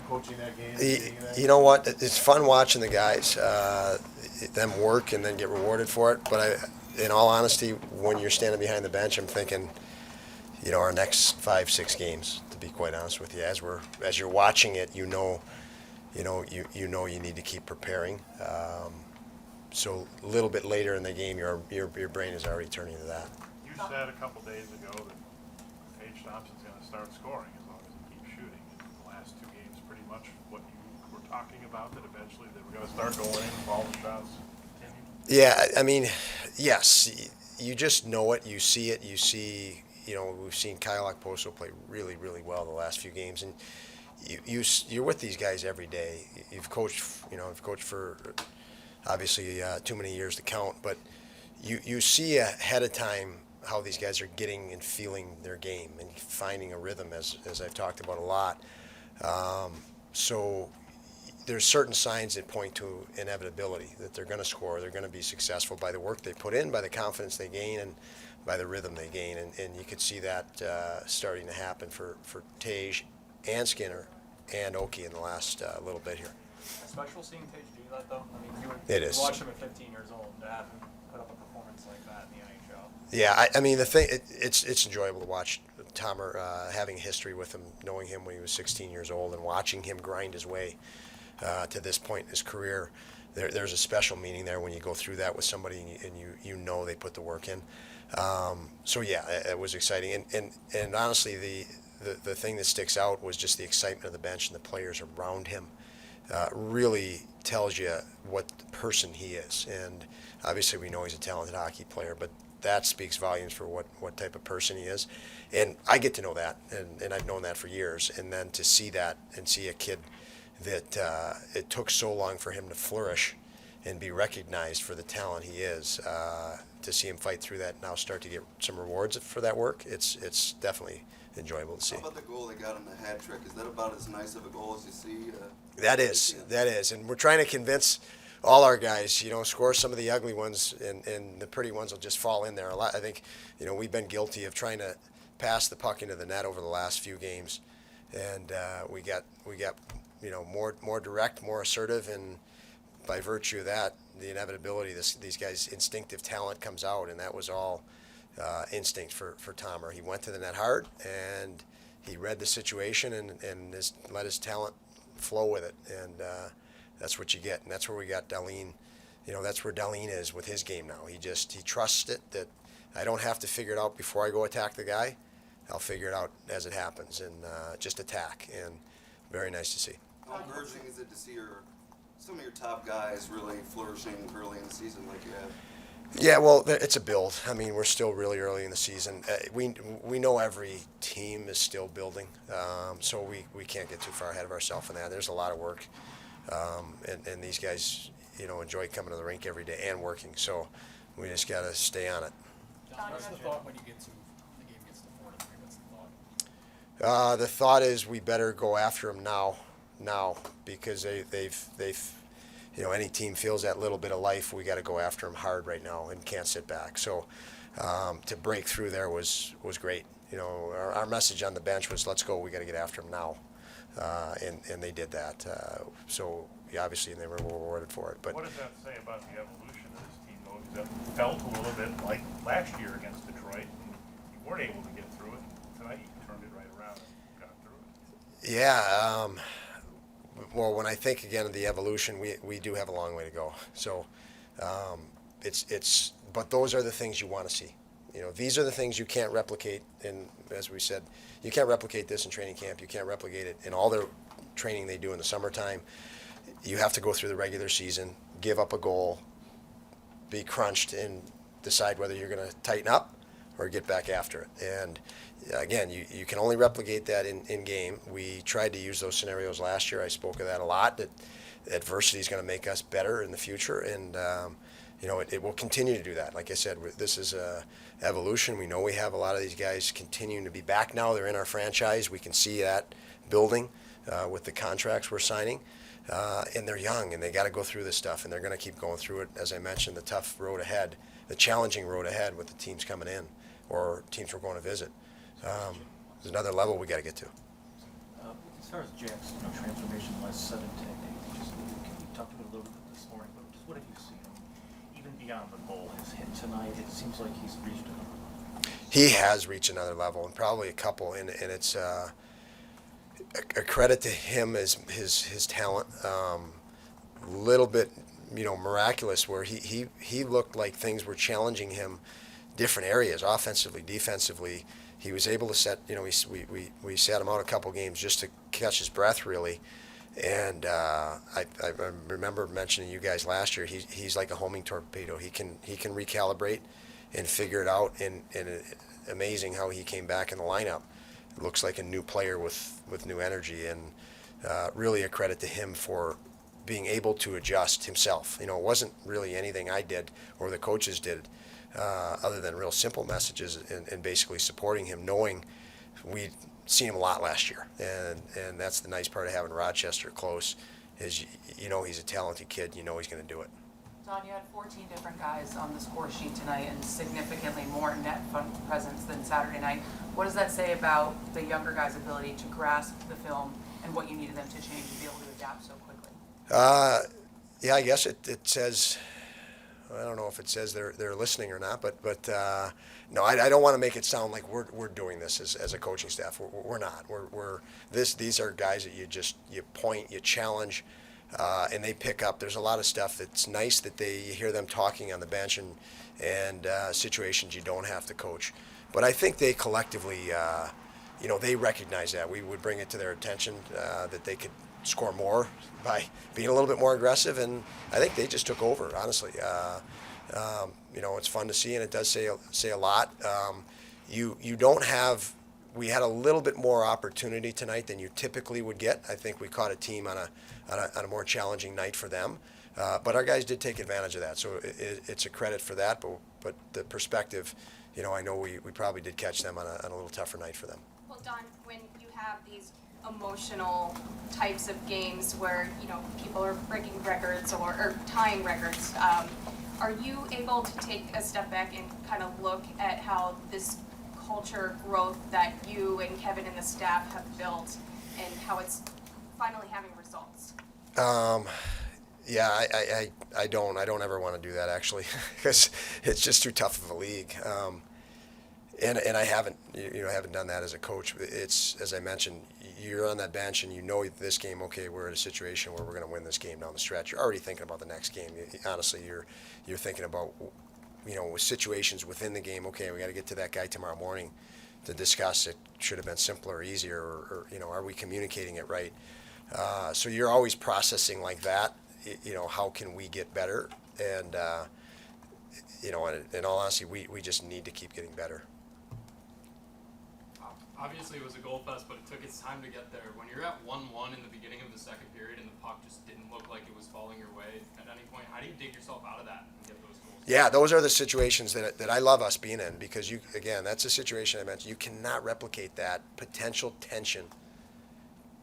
coaching that game? Being that You know what? It's fun watching the guys, them work and then get rewarded for it. But in all honesty, when you're standing behind the bench, I'm thinking, our next 5, 6 games. To be quite honest with you, as you're watching it, you need to keep preparing. So a little bit later in the game, your brain is already turning to that. You said a couple days ago that Tage Thompson's going to start scoring as long as he keeps shooting. And the last 2 games, pretty much what you were talking about, that eventually they were going to start going in, all the shots continue. Yeah, I mean, yes, you just know it. You see it. You see, we've seen Kyle Okposo play really, really well the last few games, and you're with these guys every day. You've coached for obviously too many years to count, but you see ahead of time how these guys are getting and feeling their game and finding a rhythm, as I've talked about a lot. So there's certain signs that point to inevitability, that they're going to score, they're going to be successful by the work they put in, by the confidence they gain, and by the rhythm they gain. And you could see that starting to happen for Tage and Skinner and Oki in the last little bit here. Special seeing Tage do that, though. I mean, It is. You watch him at 15 years old to have him put up a performance like that in the NHL. Yeah, I mean, the thing, it's enjoyable to watch Tomer, having a history with him, knowing him when he was 16 years old and watching him grind his way to this point in his career. There's a special meaning there when you go through that with somebody and you know they put the work in. So yeah, it was exciting. And honestly, the thing that sticks out was just the excitement of the bench and the players around him. Really tells you what person he is. And obviously we know he's a talented hockey player, but that speaks volumes for what type of person he is. And I get to know that, and I've known that for years. And then to see that and see a kid that it took so long for him to flourish and be recognized for the talent he is, to see him fight through that, now start to get some rewards for that work, it's definitely enjoyable to see. How about the goal they got on the hat trick? Is that about as nice of a goal as you see? That is. And we're trying to convince all our guys, score some of the ugly ones, and the pretty ones will just fall in there a lot. I think, we've been guilty of trying to pass the puck into the net over the last few games, and we got more direct, more assertive, and by virtue of that, the inevitability, these guys' instinctive talent comes out, and that was all instinct for Tomer. He went to the net hard, and he read the situation and let his talent flow with it, and that's what you get. And that's where we got Dahlin. That's where Dahlin is with his game now. He trusts it, that I don't have to figure it out before I go attack the guy. I'll figure it out as it happens, and just attack. And very nice to see. How encouraging is it to see some of your top guys really flourishing early in the season like you have? Yeah, well, it's a build. I mean, we're still really early in the season. We know every team is still building, so we can't get too far ahead of ourselves in that. There's a lot of work, and these guys, enjoy coming to the rink every day and working. So we just got to stay on it. What's the thought when you get to the game gets to 4-3? What's the thought? The thought is we better go after them now, because they've any team feels that little bit of life. We got to go after them hard right now and can't sit back. So to break through there was great. Our message on the bench was, let's go. We got to get after them now, and they did that. So obviously, and they were rewarded for it. But what does that say about the evolution of this team, though? Because it felt a little bit like last year against Detroit, and you weren't able to get through it. Tonight, you turned it right around and got through it. Yeah. Well, when I think again of the evolution, we do have a long way to go. So but those are the things you want to see. These are the things you can't replicate in, as we said, you can't replicate this in training camp. You can't replicate it in all their training they do in the summertime. You have to go through the regular season, give up a goal, be crunched, and decide whether you're going to tighten up or get back after it. And again, you can only replicate that in game. We tried to use those scenarios last year. I spoke of that a lot, that adversity is going to make us better in the future. And, it will continue to do that. Like I said, this is evolution. We know we have a lot of these guys continuing to be back now. They're in our franchise. We can see that building with the contracts we're signing. And they're young, and they got to go through this stuff, and they're going to keep going through it. As I mentioned, the tough road ahead, the challenging road ahead with the teams coming in or teams we're going to visit. There's another level we got to get to. As far as Jack's transformation in the last 7 to 10 days, just we talked about it a little bit this morning, but just what have you seen? Even beyond the goal, his hit tonight, it seems like he's reached another level. He has reached another level, and probably a couple, and it's a credit to him as his talent. Little bit, miraculous, where he looked like things were challenging him, different areas, offensively, defensively. He was able to set, we sat him out a couple games just to catch his breath, really. And I remember mentioning you guys last year. He's like a homing torpedo. He can recalibrate and figure it out. And amazing how he came back in the lineup. It looks like a new player with new energy, and really a credit to him for being able to adjust himself. It wasn't really anything I did or the coaches did, other than real simple messages and basically supporting him, knowing we'd seen him a lot last year. And that's the nice part of having Rochester close, is he's a talented kid. He's going to do it. Don, you had 14 different guys on the score sheet tonight and significantly more net presence than Saturday night. What does that say about the younger guys' ability to grasp the film and what you needed them to change to be able to adapt so quickly? Yeah, I guess it says, I don't know if it says they're listening or not, but no, I don't want to make it sound like we're doing this as a coaching staff. We're not. These are guys that you point, you challenge, and they pick up. There's a lot of stuff that's nice that you hear them talking on the bench and situations you don't have to coach. But I think they collectively, they recognize that. We would bring it to their attention that they could score more by being a little bit more aggressive, and I think they just took over, honestly. It's fun to see, and it does say a lot. You don't have. We had a little bit more opportunity tonight than you typically would get. I think we caught a team on a more challenging night for them, but our guys did take advantage of that. So it's a credit for that. But the perspective, I know we probably did catch them on a little tougher night for them. Well, Don, when you have these emotional types of games where people are breaking records or tying records, are you able to take a step back and kind of look at how this culture growth that you and Kevin and the staff have built and how it's finally having results? Yeah, I don't ever want to do that, actually, because it's just too tough of a league. And I haven't done that as a coach. It's, as I mentioned, you're on that bench and this game, okay, we're in a situation where we're going to win this game down the stretch. You're already thinking about the next game. Honestly, you're thinking about, with situations within the game, okay, we got to get to that guy tomorrow morning to discuss it. Should have been simpler or easier, or are we communicating it right? So you're always processing like that. How can we get better? And, in all honesty, we just need to keep getting better. Obviously, it was a goal fest, but it took its time to get there. When you're at 1-1 in the beginning of the second period and the puck just didn't look like it was falling your way at any point, how do you dig yourself out of that and get those goals? Yeah, those are the situations that I love us being in, because that's a situation I mentioned. You cannot replicate that potential tension,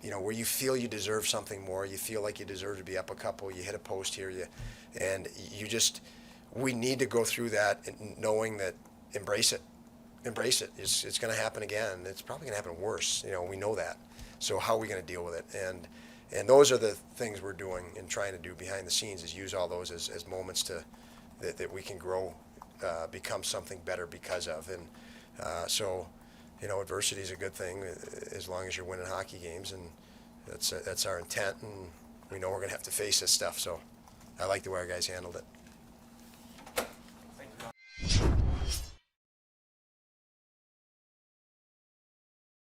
where you feel you deserve something more. You feel like you deserve to be up a couple. You hit a post here, we need to go through that knowing that, embrace it. It's going to happen again. It's probably going to happen worse. We know that. So how are we going to deal with it? And those are the things we're doing and trying to do behind the scenes, is use all those as moments that we can grow, become something better because of. And so adversity is a good thing as long as you're winning hockey games, and that's our intent. And we know we're going to have to face this stuff. So I like the way our guys handled it.